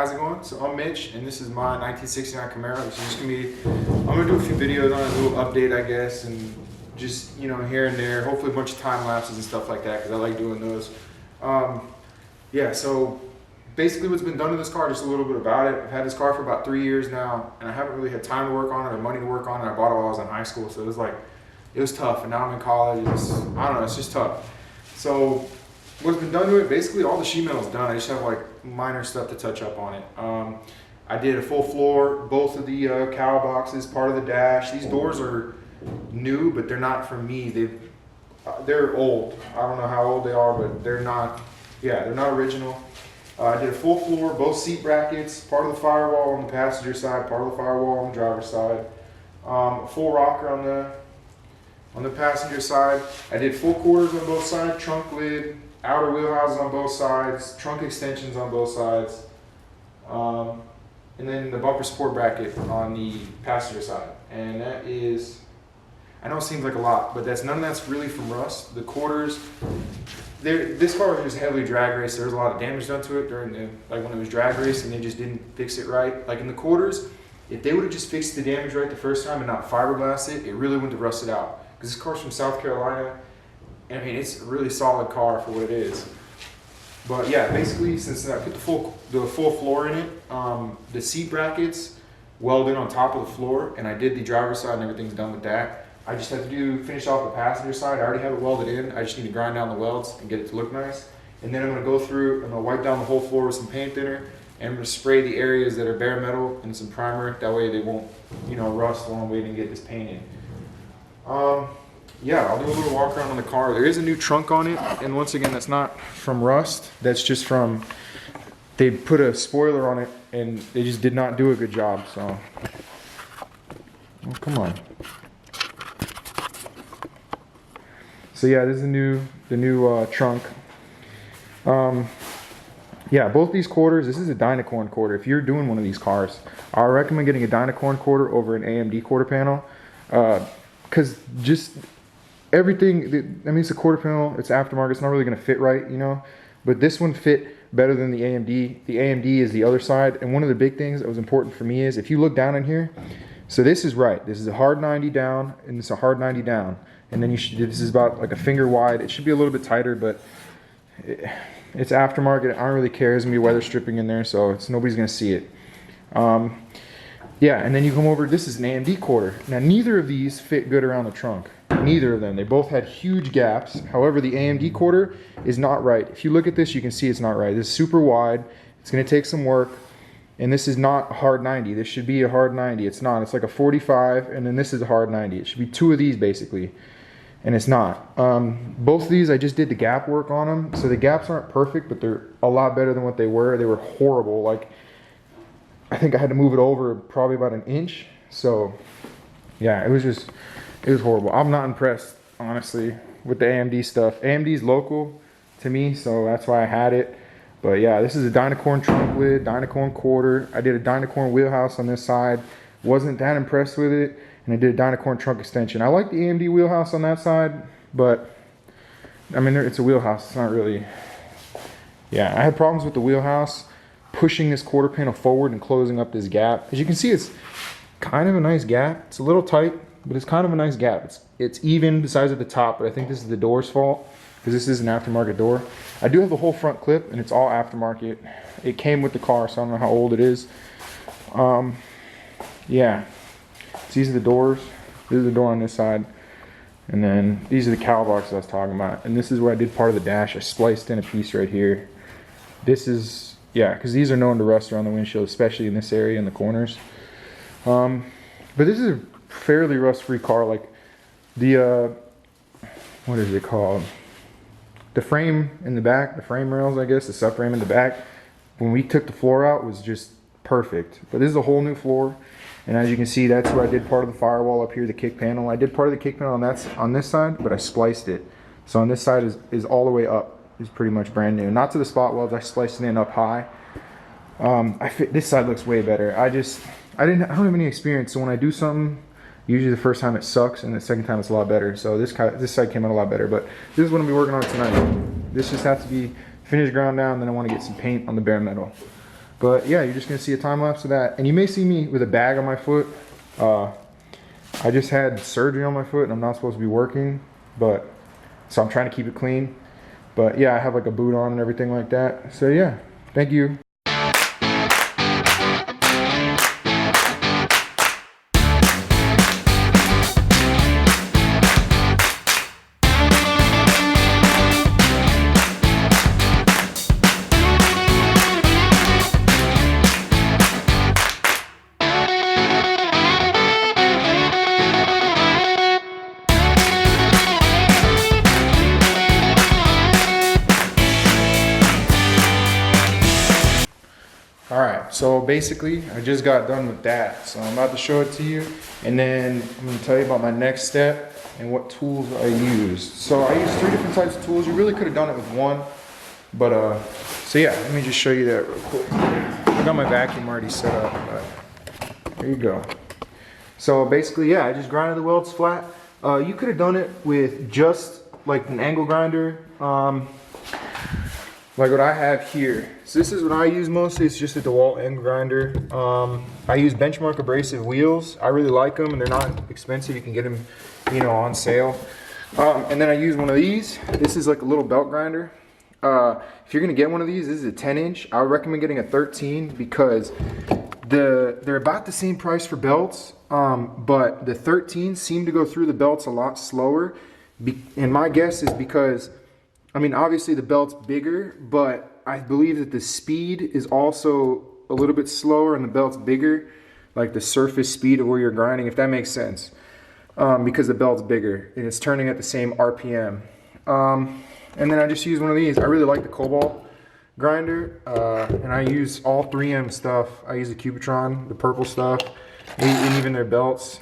How's it going? So I'm Mitch, and this is my 1969 Camaro. This is just gonna be, I'm gonna do a few videos on a little update, I guess, and just, you know, here and there, hopefully a bunch of time lapses and stuff like that, because I like doing those. Yeah, so basically what's been done to this car, just a little bit about it. I've had this car for about 3 years now, and I haven't really had time to work on it or money to work on it. I bought it while I was in high school, so it was tough, and now I'm in college. I don't know, it's just tough. So what's been done to it, basically all the sheet metal is done. I just have like minor stuff to touch up on it. I did a full floor, both of the cowl boxes, part of the dash. These doors are new, but they're not from me. They're old. I don't know how old they are, but they're not original. I did a full floor, both seat brackets, part of the firewall on the passenger side, part of the firewall on the driver's side. Full rocker on the passenger side. I did full quarters on both sides, trunk lid, outer wheel houses on both sides, trunk extensions on both sides, and then the bumper support bracket on the passenger side. And that is, I know it seems like a lot, but none of that's really from rust. The quarters, this car was just heavily drag raced. There was a lot of damage done to it during when it was drag raced, and they just didn't fix it right. Like in the quarters, if they would have just fixed the damage right the first time and not fiberglass it really wouldn't have rusted out. Because this car's from South Carolina. I mean, it's a really solid car for what it is. But yeah, basically, since I put the full floor in it, the seat brackets welded on top of the floor, and I did the driver's side and everything's done with that. I just have to finish off the passenger side. I already have it welded in. I just need to grind down the welds and get it to look nice. And then I'm gonna go through and I'll wipe down the whole floor with some paint thinner, and I'm gonna spray the areas that are bare metal and some primer. That way they won't, rust while I'm waiting to get this painted. Yeah, I'll do a little walk around on the car. There is a new trunk on it, and once again, that's not from rust. That's just from, they put a spoiler on it, and they just did not do a good job, so. Oh, come on. So yeah, this is the new trunk. Yeah, both these quarters, this is a Dynacorn quarter. If you're doing one of these cars, I recommend getting a Dynacorn quarter over an AMD quarter panel. Because just everything, I mean, it's a quarter panel, it's aftermarket, it's not really going to fit right, but this one fit better than the AMD. The AMD is the other side, and one of the big things that was important for me is if you look down in here, so this is right, this is a hard 90 down, and it's a hard 90 down, and then this is about like a finger wide. It should be a little bit tighter, but it's aftermarket. I don't really care. There's going to be weather stripping in there, so nobody's going to see it. Yeah, and then you come over, this is an AMD quarter. Now, neither of these fit good around the trunk. Neither of them. They both had huge gaps. However, the AMD quarter is not right. If you look at this, you can see it's not right. This is super wide. It's going to take some work. And this is not a hard 90. This should be a hard 90. It's not. It's like a 45, and then this is a hard 90. It should be two of these, basically. And it's not. Both of these, I just did the gap work on them. So the gaps aren't perfect, but they're a lot better than what they were. They were horrible. Like, I think I had to move it over probably about an inch. So yeah, it was horrible. I'm not impressed, honestly, with the AMD stuff. AMD's local to me, so that's why I had it. But yeah, this is a Dynacorn trunk lid, Dynacorn quarter. I did a Dynacorn wheelhouse on this side. Wasn't that impressed with it. And I did a Dynacorn trunk extension. I like the AMD wheelhouse on that side, but I mean, it's a wheelhouse. It's not really, yeah, I had problems with the wheelhouse pushing this quarter panel forward and closing up this gap. As you can see, it's kind of a nice gap. It's a little tight, but it's kind of a nice gap. It's even besides at the top, but I think this is the door's fault because this is an aftermarket door. I do have the whole front clip, and it's all aftermarket. It came with the car, so I don't know how old it is. Yeah, so these are the doors. This is the door on this side, and then these are the cowl boxes I was talking about. And this is where I did part of the dash. I spliced in a piece right here. This is, yeah, because these are known to rust around the windshield, especially in this area in the corners. But this is a fairly rust-free car. Like the, what is it called? The frame in the back, the frame rails, I guess, the subframe in the back, when we took the floor out was just perfect. But this is a whole new floor. And as you can see, that's where I did part of the firewall up here, the kick panel. I did part of the kick panel on this side, but I spliced it. So on this side is all the way up. Is pretty much brand new. Not to the spot welds. I spliced it in up high. This side looks way better. I don't have any experience, so when I do something, usually the first time it sucks, and the second time it's a lot better. So this side came out a lot better. But this is what I'm gonna be working on tonight. This just has to be finished, ground down. Then I want to get some paint on the bare metal. But yeah, you're just gonna see a time lapse of that. And you may see me with a bag on my foot. I just had surgery on my foot and I'm not supposed to be working, so I'm trying to keep it clean. But yeah, I have like a boot on and everything like that. So yeah, thank you. Alright, so basically I just got done with that. So I'm about to show it to you and then I'm going to tell you about my next step and what tools I used. So I used 3 different types of tools. You really could have done it with one, but so yeah, let me just show you that real quick. I got my vacuum already set up, but there you go. So basically, yeah, I just grinded the welds flat. You could have done it with just like an angle grinder, like what I have here. So this is what I use mostly. It's just a DeWalt angle grinder. I use Benchmark abrasive wheels. I really like them and they're not expensive. You can get them, you know, on sale. And then I use one of these. This is like a little belt grinder. If you're gonna get one of these, this is a 10-inch. I would recommend getting a 13 because they're about the same price for belts, but the 13s seem to go through the belts a lot slower. And my guess is because, I mean, obviously the belt's bigger, but I believe that the speed is also a little bit slower and the belt's bigger, like the surface speed of where you're grinding, if that makes sense, because the belt's bigger and it's turning at the same RPM. And then I just use one of these. I really like the Cobalt grinder, and I use all 3M stuff. I use the Cubitron, the purple stuff, and even their belts.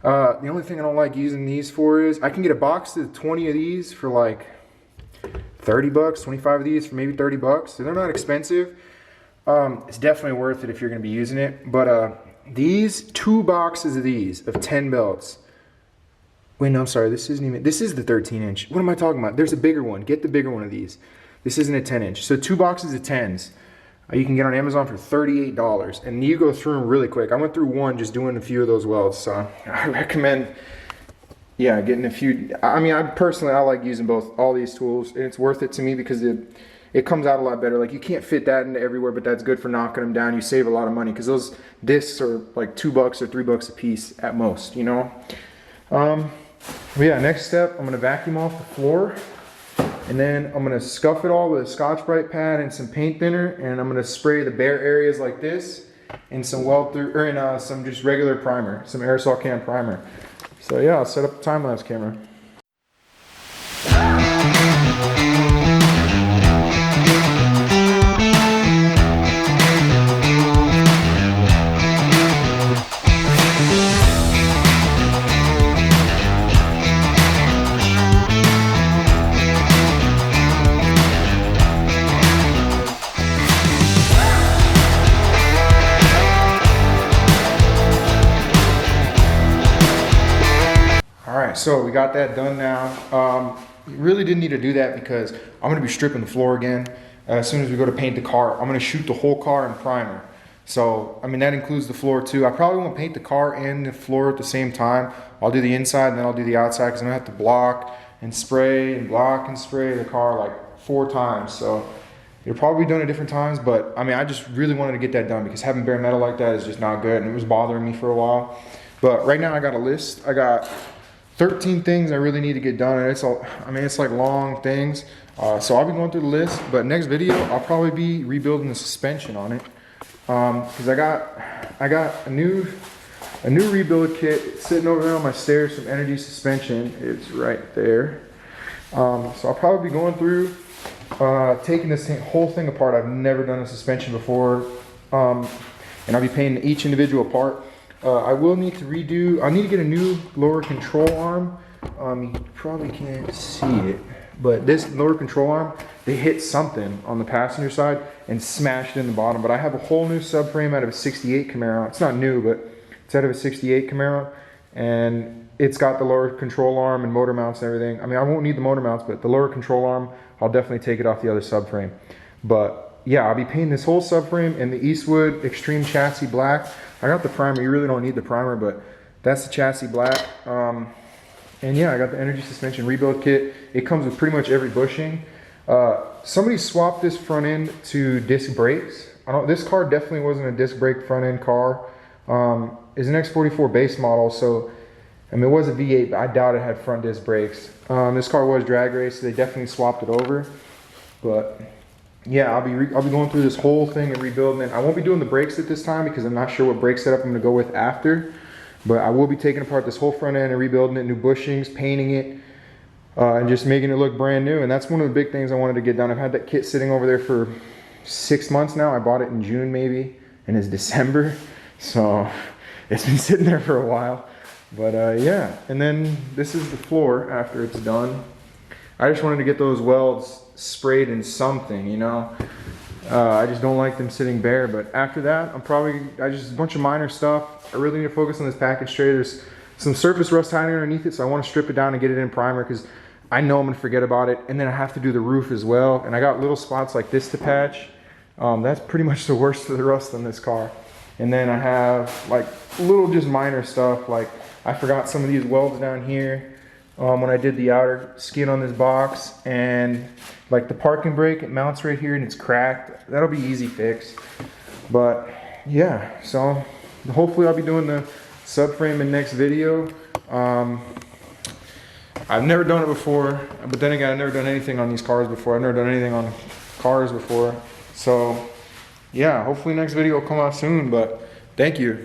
The only thing I don't like using these for is I can get a box of 20 of these for like 30 bucks, 25 of these for maybe 30 bucks. So they're not expensive. It's definitely worth it if you're gonna be using it. But these 2 boxes of these, of 10 belts. Wait, no, I'm sorry, this isn't even, this is the 13-inch. What am I talking about? There's a bigger one. Get the bigger one of these. This isn't a 10-inch. So 2 boxes of 10s. You can get on Amazon for $38. And you go through them really quick. I went through one just doing a few of those welds. So I recommend, yeah, getting a few. I mean, I like using all these tools, and it's worth it to me because it comes out a lot better. Like, you can't fit that into everywhere, but that's good for knocking them down. You save a lot of money because those discs are like $2 or $3 a piece at most, you know. But yeah, next step, I'm gonna vacuum off the floor, and then I'm gonna scuff it all with a Scotch-Brite pad and some paint thinner, and I'm gonna spray the bare areas like this and some some just regular primer, some aerosol can primer. So yeah, I'll set up the time-lapse camera. So we got that done now. You really didn't need to do that because I'm gonna be stripping the floor again. As soon as we go to paint the car, I'm gonna shoot the whole car in primer. So, I mean, that includes the floor too. I probably won't paint the car and the floor at the same time. I'll do the inside and then I'll do the outside because I'm gonna have to block and spray and block and spray the car like 4 times. So you'll probably be done at different times, but I mean, I just really wanted to get that done because having bare metal like that is just not good and it was bothering me for a while. But right now I got a list. I got 13 things I really need to get done, and it's like long things. So I'll be going through the list, but next video I'll probably be rebuilding the suspension on it, because I got a new rebuild kit sitting over there on my stairs from Energy Suspension. It's right there. So I'll probably be going through taking this whole thing apart. I've never done a suspension before, and I'll be painting each individual part. I will need to I need to get a new lower control arm. You probably can't see it, but this lower control arm, they hit something on the passenger side and smashed in the bottom. But I have a whole new subframe out of a 68 Camaro. It's not new, but it's out of a 68 Camaro. And it's got the lower control arm and motor mounts and everything. I mean, I won't need the motor mounts, but the lower control arm, I'll definitely take it off the other subframe. But yeah, I'll be painting this whole subframe in the Eastwood Extreme Chassis Black. I got the primer. You really don't need the primer, but that's the chassis black. And yeah, I got the energy suspension rebuild kit. It comes with pretty much every bushing. Somebody swapped this front end to disc brakes. This car definitely wasn't a disc brake front end car. It's an X44 base model, so I mean it was a V8, but I doubt it had front disc brakes. This car was drag race, so they definitely swapped it over. But yeah, I'll be going through this whole thing and rebuilding it. I won't be doing the brakes at this time because I'm not sure what brake setup I'm going to go with after. But I will be taking apart this whole front end and rebuilding it, new bushings, painting it, and just making it look brand new. And that's one of the big things I wanted to get done. I've had that kit sitting over there for 6 months now. I bought it in June maybe, and it's December. So it's been sitting there for a while. But yeah, and then this is the floor after it's done. I just wanted to get those welds sprayed in something, you know. I just don't like them sitting bare. But after that, just a bunch of minor stuff. I really need to focus on this package tray. There's some surface rust hiding underneath it, so I want to strip it down and get it in primer because I know I'm gonna forget about it. And then I have to do the roof as well. And I got little spots like this to patch. That's pretty much the worst of the rust on this car. And then I have like little just minor stuff, like I forgot some of these welds down here when I did the outer skin on this box, and like the parking brake, it mounts right here and it's cracked. That'll be easy fix. But yeah, so hopefully I'll be doing the subframe in next video. I've never done it before, but then again, I've never done anything on these cars before. I've never done anything on cars before. So yeah, hopefully next video will come out soon, but thank you.